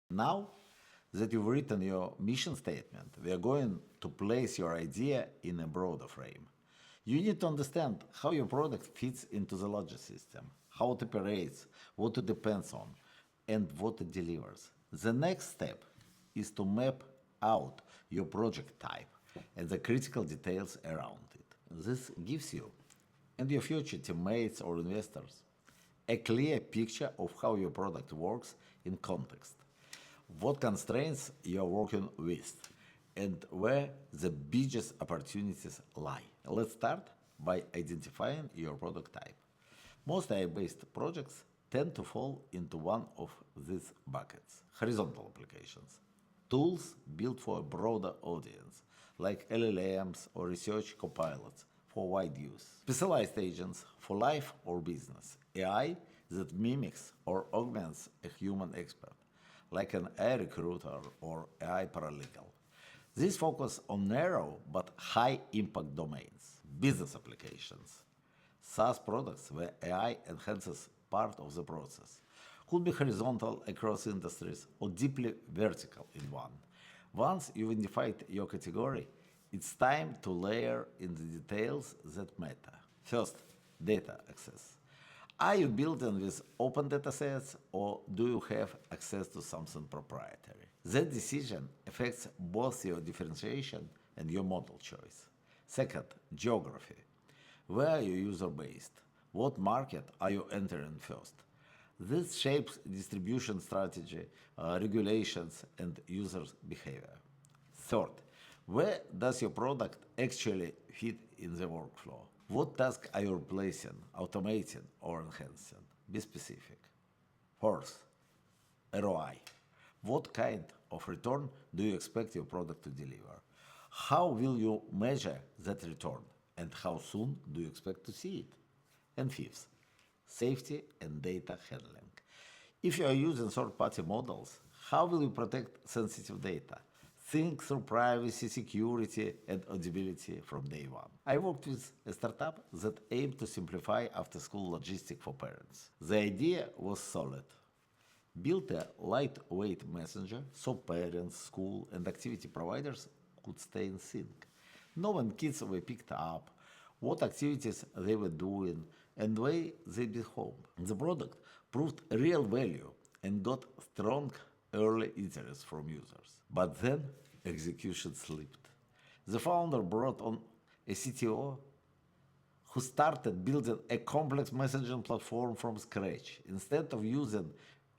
Now that you've written your mission statement, we are going to place your idea in a broader frame. You need to understand how your product fits into the larger system, how it operates, what it depends on, and what it delivers. The next step is to map out your project type and the critical details around it. This gives you and your future teammates or investors a clear picture of how your product works in context, what constraints you are working with, and where the biggest opportunities lie. Let's start by identifying your product type. Most AI based projects tend to fall into one of these buckets: horizontal applications, tools built for a broader audience, like LLMs or research copilots for wide use, specialized agents for life or business, AI that mimics or augments a human expert, like an AI recruiter or AI paralegal. This focus on narrow but high impact domains, business applications, SaaS products where AI enhances part of the process, could be horizontal across industries or deeply vertical in one. Once you've identified your category, it's time to layer in the details that matter. First, data access. Are you building with open data sets or do you have access to something proprietary? That decision affects both your differentiation and your model choice. Second, geography. Where are you user based? What market are you entering first? This shapes distribution strategy, regulations, and user behavior. Third, where does your product actually fit in the workflow? What tasks are you replacing, automating, or enhancing? Be specific. Fourth, ROI. What kind of return do you expect your product to deliver? How will you measure that return? And how soon do you expect to see it? And fifth, safety and data handling. If you are using third party models, how will you protect sensitive data? Think through privacy, security, and audibility from day one. I worked with a startup that aimed to simplify after school logistics for parents. The idea was solid: built a lightweight messenger so parents, school, and activity providers could stay in sync. Know when kids were picked up, what activities they were doing, and where they'd be home. The product proved real value and got strong early interest from users. But then execution slipped. The founder brought on a CTO who started building a complex messaging platform from scratch. Instead of using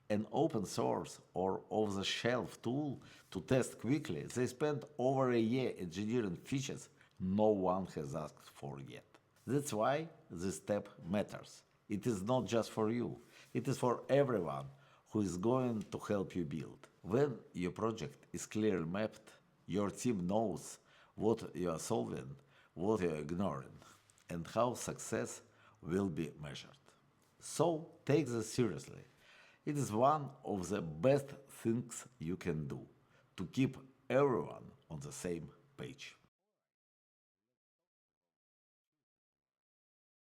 an open source or off the shelf tool to test quickly, they spent over a year engineering features no one has asked for yet. That's why this step matters. It is not just for you, it is for everyone who is going to help you build. When your project is clearly mapped, your team knows what you are solving, what you are ignoring, and how success will be measured. So take this seriously. It is one of the best things you can do to keep everyone on the same page.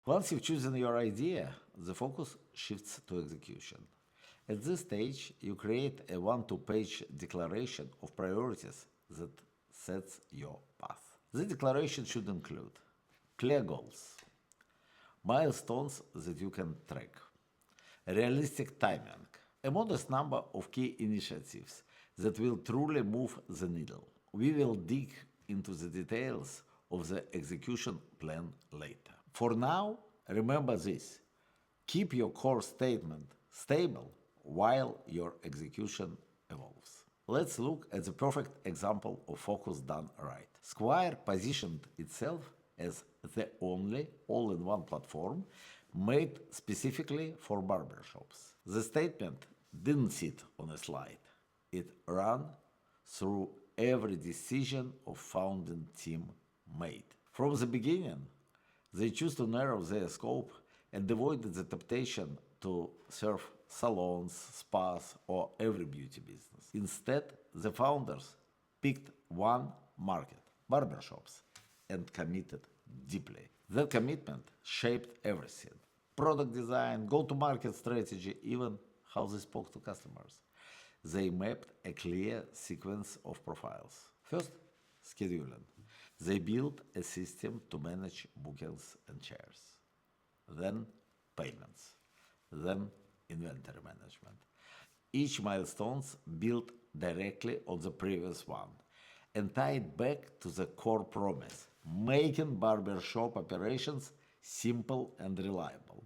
Once you've chosen your idea, the focus shifts to execution. At this stage, you create a one-two-page declaration of priorities that sets your path. The declaration should include clear goals, milestones that you can track, realistic timing, a modest number of key initiatives that will truly move the needle. We will dig into the details of the execution plan later. For now, remember this: keep your core statement stable while your execution evolves. Let's look at the perfect example of focus done right. Square positioned itself as the only all in one platform made specifically for barbershops. The statement didn't sit on a slide, it ran through every decision of founding team made. From the beginning, they chose to narrow their scope and avoided the temptation to serve salons, spas, or every beauty business. Instead, the founders picked one market, barbershops, and committed deeply. That commitment shaped everything: product design, go to market strategy, even how they spoke to customers. They mapped a clear sequence of profiles. First, scheduling. They built a system to manage bookings and shares. Then, payments. Then, inventory management. Each milestones built directly on the previous one and tied back to the core promise, making barbershop operations simple and reliable.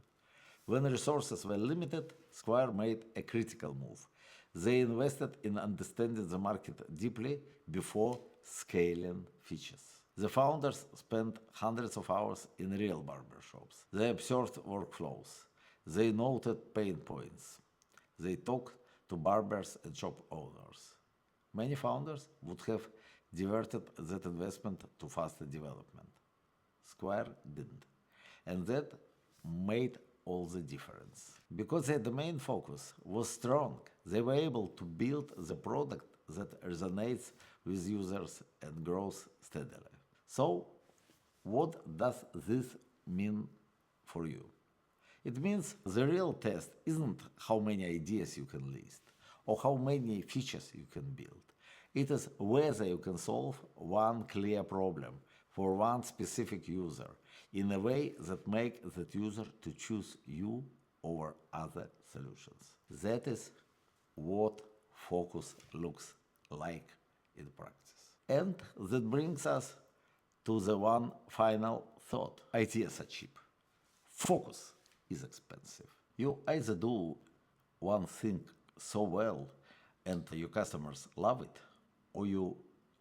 When resources were limited, Square made a critical move. They invested in understanding the market deeply before scaling features. The founders spent hundreds of hours in real barbershops. They observed workflows. They noted pain points. They talked to barbers and shop owners. Many founders would have diverted that investment to faster development. Square didn't. And that made all the difference. Because their domain focus was strong, they were able to build the product that resonates with users and grows steadily. So, what does this mean for you? It means the real test isn't how many ideas you can list or how many features you can build. It is whether you can solve one clear problem for one specific user in a way that makes that user to choose you over other solutions. That is what focus looks like in practice. And that brings us to the one final thought. Ideas are cheap. Focus is expensive. You either do one thing so well and your customers love it, or you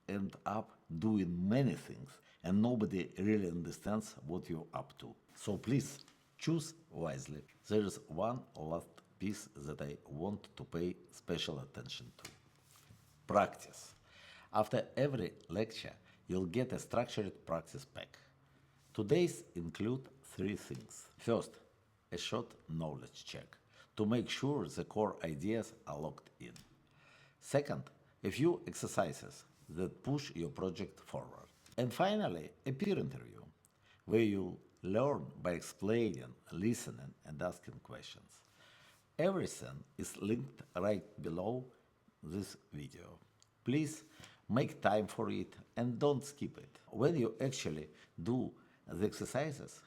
end up doing many things and nobody really understands what you're up to. So please choose wisely. There is one last piece that I want to pay special attention to. Practice. After every lecture, you'll get a structured practice pack. Today's include three things. First, a short knowledge check to make sure the core ideas are locked in. Second, a few exercises that push your project forward. And finally, a peer interview where you learn by explaining, listening, and asking questions. Everything is linked right below this video. Please make time for it and don't skip it. When you actually do the exercises,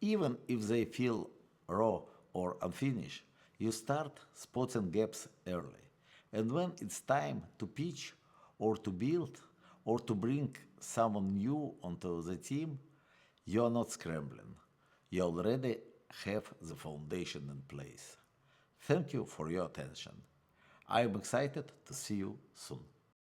even if they feel raw or unfinished, you start spotting gaps early. And when it's time to pitch or to build or to bring someone new onto the team, you're not scrambling. You already have the foundation in place. Thank you for your attention. I'm excited to see you soon.